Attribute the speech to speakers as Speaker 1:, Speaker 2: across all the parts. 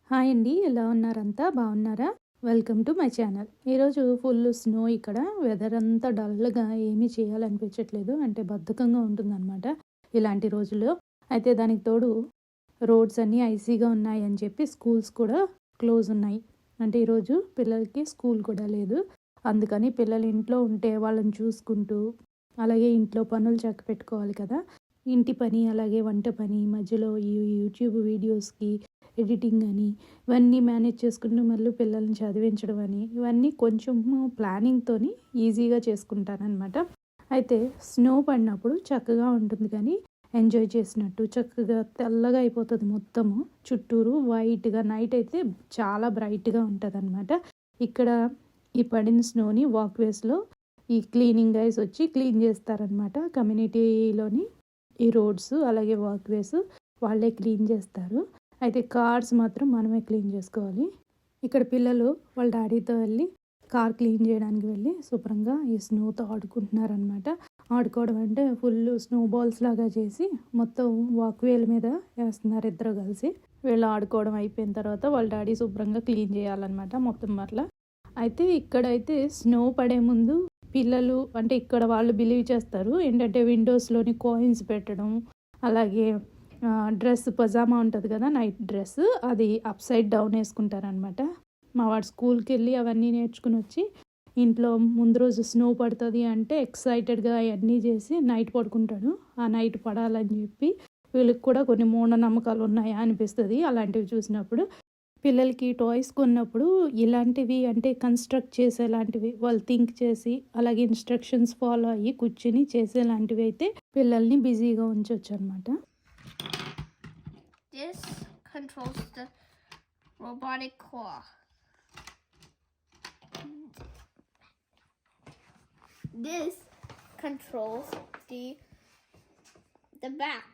Speaker 1: Hi అండి, ఎలా ఉన్నారంతా బాగున్నారా? Welcome to my channel. ఈరోజు ఫుల్ స్నో. ఇక్కడ వెదర్ అంతా డల్గా ఏమీ చేయాలనిపించట్లేదు, అంటే బద్ధకంగా ఉంటుందన్నమాట ఇలాంటి రోజుల్లో. అయితే దానికి తోడు రోడ్స్ అన్నీ ఐసీగా ఉన్నాయి అని చెప్పి స్కూల్స్ కూడా క్లోజ్ ఉన్నాయి. అంటే ఈరోజు పిల్లలకి స్కూల్ కూడా లేదు. అందుకని పిల్లలు ఇంట్లో ఉంటే వాళ్ళని చూసుకుంటూ, అలాగే ఇంట్లో పనులు చక్క పెట్టుకోవాలి కదా, ఇంటి పని అలాగే వంట పని, మధ్యలో ఈ యూట్యూబ్ వీడియోస్కి ఎడిటింగ్ అని ఇవన్నీ మేనేజ్ చేసుకుంటూ మళ్ళీ పిల్లల్ని చదివించడం అని ఇవన్నీ కొంచెం ప్లానింగ్తో ఈజీగా చేసుకుంటానమాట. అయితే స్నో పడినప్పుడు చక్కగా ఉంటుంది, కానీ ఎంజాయ్ చేసినట్టు చక్కగా తెల్లగా అయిపోతుంది మొత్తము చుట్టూరు వైట్గా. నైట్ అయితే చాలా బ్రైట్గా ఉంటుంది అనమాట. ఇక్కడ ఈ పడిన స్నోని వాక్వేస్లో ఈ క్లీనింగ్ గైస్ వచ్చి క్లీన్ చేస్తారనమాట. కమ్యూనిటీలోని ఈ రోడ్స్ అలాగే వాక్వేస్ వాళ్ళే క్లీన్ చేస్తారు. అయితే కార్స్ మాత్రం మనమే క్లీన్ చేసుకోవాలి. ఇక్కడ పిల్లలు వాళ్ళ డాడీతో వెళ్ళి కార్ క్లీన్ చేయడానికి వెళ్ళి శుభ్రంగా ఈ స్నోతో ఆడుకుంటున్నారనమాట. ఆడుకోవడం అంటే ఫుల్ స్నో బాల్స్ లాగా చేసి మొత్తం వాక్వేల మీద వేస్తున్నారు ఇద్దరు కలిసి. వీళ్ళు ఆడుకోవడం అయిపోయిన తర్వాత వాళ్ళ డాడీ శుభ్రంగా క్లీన్ చేయాలన్నమాట మొత్తం అట్లా. అయితే ఇక్కడైతే స్నో పడే ముందు పిల్లలు అంటే ఇక్కడ వాళ్ళు బిలీవ్ చేస్తారు ఏంటంటే విండోస్లోని కాయిన్స్ పెట్టడం, అలాగే డ్రెస్ పజామా ఉంటుంది కదా, నైట్ డ్రెస్, అది అప్ సైడ్ డౌన్ వేసుకుంటారనమాట. మా వాడు స్కూల్కి వెళ్ళి అవన్నీ నేర్చుకుని వచ్చి ఇంట్లో ముందు రోజు స్నో పడుతుంది అంటే ఎక్సైటెడ్గా అవన్నీ చేసి నైట్ పడుకుంటాడు. ఆ నైట్ పడాలని చెప్పి వీళ్ళకి కూడా కొన్ని మూఢనమ్మకాలు ఉన్నాయా అనిపిస్తుంది అలాంటివి చూసినప్పుడు. పిల్లలకి టాయ్స్ కొన్నప్పుడు ఇలాంటివి అంటే కన్స్ట్రక్ట్ చేసేలాంటివి వాళ్ళు థింక్ చేసి అలాగే ఇన్స్ట్రక్షన్స్ ఫాలో అయ్యి కూర్చుని చేసేలాంటివి అయితే పిల్లల్ని బిజీగా ఉంచవచ్చు అనమాట.
Speaker 2: This controls the robotic claw. This controls the back.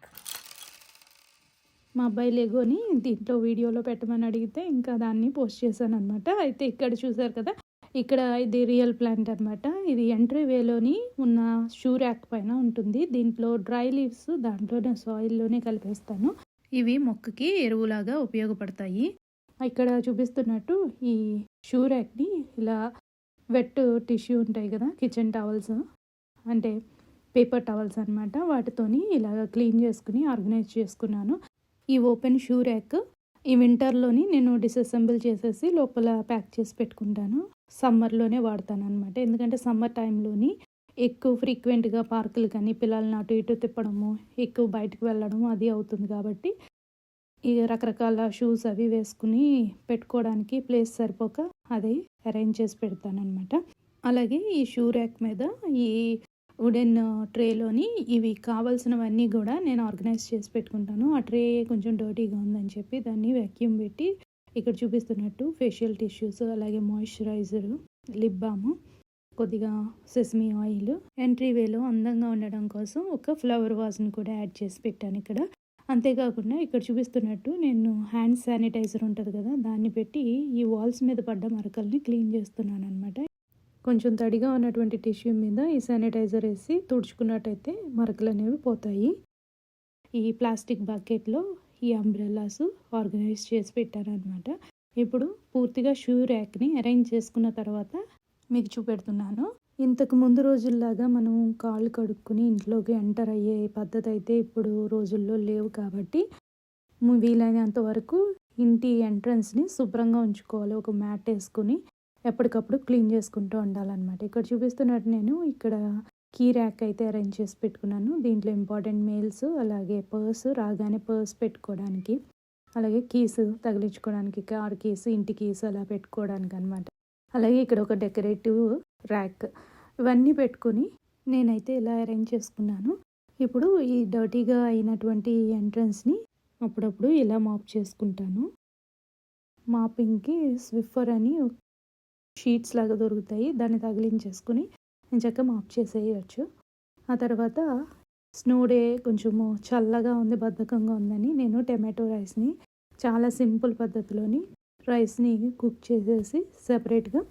Speaker 1: మా అబ్బాయి లెగోని దీంట్లో వీడియోలో పెట్టమని అడిగితే ఇంకా దాన్ని పోస్ట్ చేశాను అనమాట. అయితే ఇక్కడ చూసారు కదా, ఇక్కడ ఇది రియల్ ప్లాంట్ అనమాట. ఇది ఎంట్రీ వేలోని ఉన్న షూ ర్యాక్ పైన ఉంటుంది. దీంట్లో డ్రై లీవ్స్ దాంట్లోనే సాయిల్లోనే కలిపేస్తాను. ఇవి మొక్కకి ఎరువులాగా ఉపయోగపడతాయి. ఇక్కడ చూపిస్తున్నట్టు ఈ షూ ర్యాక్ని ఇలా వెట్ టిష్యూ ఉంటాయి కదా, కిచెన్ టవల్స్ అంటే పేపర్ టవల్స్ అనమాట, వాటితోని ఇలాగ క్లీన్ చేసుకుని ఆర్గనైజ్ చేసుకున్నాను. ఈ ఓపెన్ షూ ర్యాక్ ఈ వింటర్లోని నేను డిసెసెంబుల్ చేసేసి లోపల ప్యాక్ చేసి పెట్టుకుంటాను. సమ్మర్లోనే వాడతాను అనమాట. ఎందుకంటే సమ్మర్ టైంలోని ఎక్కువ ఫ్రీక్వెంట్గా పార్కులు కానీ పిల్లల్ని అటు ఇటు తిప్పడము, ఎక్కువ బయటకు వెళ్ళడం అది అవుతుంది. కాబట్టి ఈ రకరకాల షూస్ అవి వేసుకుని పెట్టుకోవడానికి ప్లేస్ సరిపోక అది అరేంజ్ చేసి పెడతానమాట. అలాగే ఈ షూ ర్యాక్ మీద ఈ వుడెన్ ట్రేలోని ఇవి కావాల్సినవన్నీ కూడా నేను ఆర్గనైజ్ చేసి పెట్టుకుంటాను. ఆ ట్రే కొంచెం డర్టీగా ఉందని చెప్పి దాన్ని వ్యాక్యూమ్ పెట్టి ఇక్కడ చూపిస్తున్నట్టు ఫేషియల్ టిష్యూస్, అలాగే మాయిశ్చరైజరు, లిప్ బామ్, కొద్దిగా సెసమీ ఆయిల్, ఎంట్రీ వేలో అందంగా ఉండడం కోసం ఒక ఫ్లవర్ వాజ్ని కూడా యాడ్ చేసి పెట్టాను ఇక్కడ. అంతేకాకుండా ఇక్కడ చూపిస్తున్నట్టు నేను హ్యాండ్ శానిటైజర్ ఉంటుంది కదా, దాన్ని పెట్టి ఈ వాల్స్ మీద పడ్డ మరకల్ని క్లీన్ చేస్తున్నాను అనమాట. కొంచెం తడిగా ఉన్నటువంటి టిష్యూ మీద ఈ శానిటైజర్ వేసి తుడుచుకున్నట్టయితే మరకలు అనేవి పోతాయి. ఈ ప్లాస్టిక్ బకెట్లో ఈ అంబ్రెల్లాస్ ఆర్గనైజ్ చేసి పెట్టారనమాట. ఇప్పుడు పూర్తిగా షూ ర్యాక్ని అరేంజ్ చేసుకున్న తర్వాత మీకు చూపెడుతున్నాను. ఇంతకు ముందు రోజుల్లాగా మనం కాళ్ళు కడుక్కొని ఇంట్లోకి ఎంటర్ అయ్యే పద్ధతి అయితే ఇప్పుడు రోజుల్లో లేవు. కాబట్టి వీలైనంత వరకు ఇంటి ఎంట్రన్స్ని శుభ్రంగా ఉంచుకోవాలి. ఒక మ్యాట్ వేసుకుని ఎప్పటికప్పుడు క్లీన్ చేసుకుంటూ ఉండాలన్నమాట. ఇక్కడ చూపిస్తున్నట్టు నేను ఇక్కడ కీ ర్యాక్ అయితే అరేంజ్ చేసి పెట్టుకున్నాను. దీంట్లో ఇంపార్టెంట్ మెయిల్స్, అలాగే పర్స్, రాగానే పర్స్ పెట్టుకోవడానికి, అలాగే కీస్ తగిలించుకోవడానికి, కార్ కీస్, ఇంటి కీస్ అలా పెట్టుకోవడానికి అనమాట. అలాగే ఇక్కడ ఒక డెకరేటివ్ ర్యాక్, ఇవన్నీ పెట్టుకొని నేనైతే ఇలా అరేంజ్ చేసుకున్నాను. ఇప్పుడు ఈ డర్టీగా అయినటువంటి ఎంట్రన్స్ని అప్పుడప్పుడు ఇలా మాప్ చేసుకుంటాను. మాపింగ్కి స్విఫర్ అని షీట్స్ లాగా దొరుకుతాయి, దాన్ని తగిలించేసుకుని నేను చక్కగా మాప్ చేసేయచ్చు. ఆ తర్వాత స్నో డే కొంచెము చల్లగా ఉంది, బద్ధకంగా ఉందని నేను టమాటో రైస్ని చాలా సింపుల్ పద్ధతిలోని రైస్ని కుక్ చేసేసి సెపరేట్గా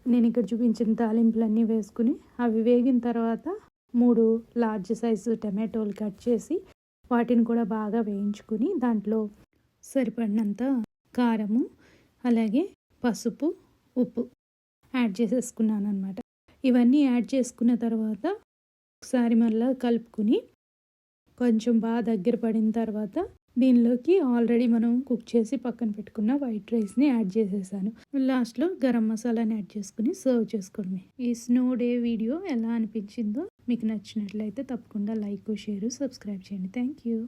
Speaker 1: నేను ఇక్కడ చూపించిన తాలింపులన్నీ వేసుకుని అవి వేగిన తర్వాత 3 లార్జ్ సైజు టమాటోలు కట్ చేసి వాటిని కూడా బాగా వేయించుకుని దాంట్లో సరిపడినంత కారము, అలాగే పసుపు, ఉప్పు యాడ్ చేసేసుకున్నాను అనమాట. ఇవన్నీ యాడ్ చేసుకున్న తర్వాత ఒకసారి మళ్ళీ కలుపుకుని కొంచెం బాగా దగ్గర పడిన తర్వాత దీనిలోకి ఆల్రెడీ మనం కుక్ చేసి పక్కన పెట్టుకున్న వైట్ రైస్ని యాడ్ చేసేసాను. లాస్ట్లో గరం మసాలాని యాడ్ చేసుకుని సర్వ్ చేసుకోవడమే. ఈ స్నో డే వీడియో ఎలా అనిపించిందో మీకు నచ్చినట్లయితే తప్పకుండా లైక్, షేర్, సబ్స్క్రైబ్ చేయండి. Thank you.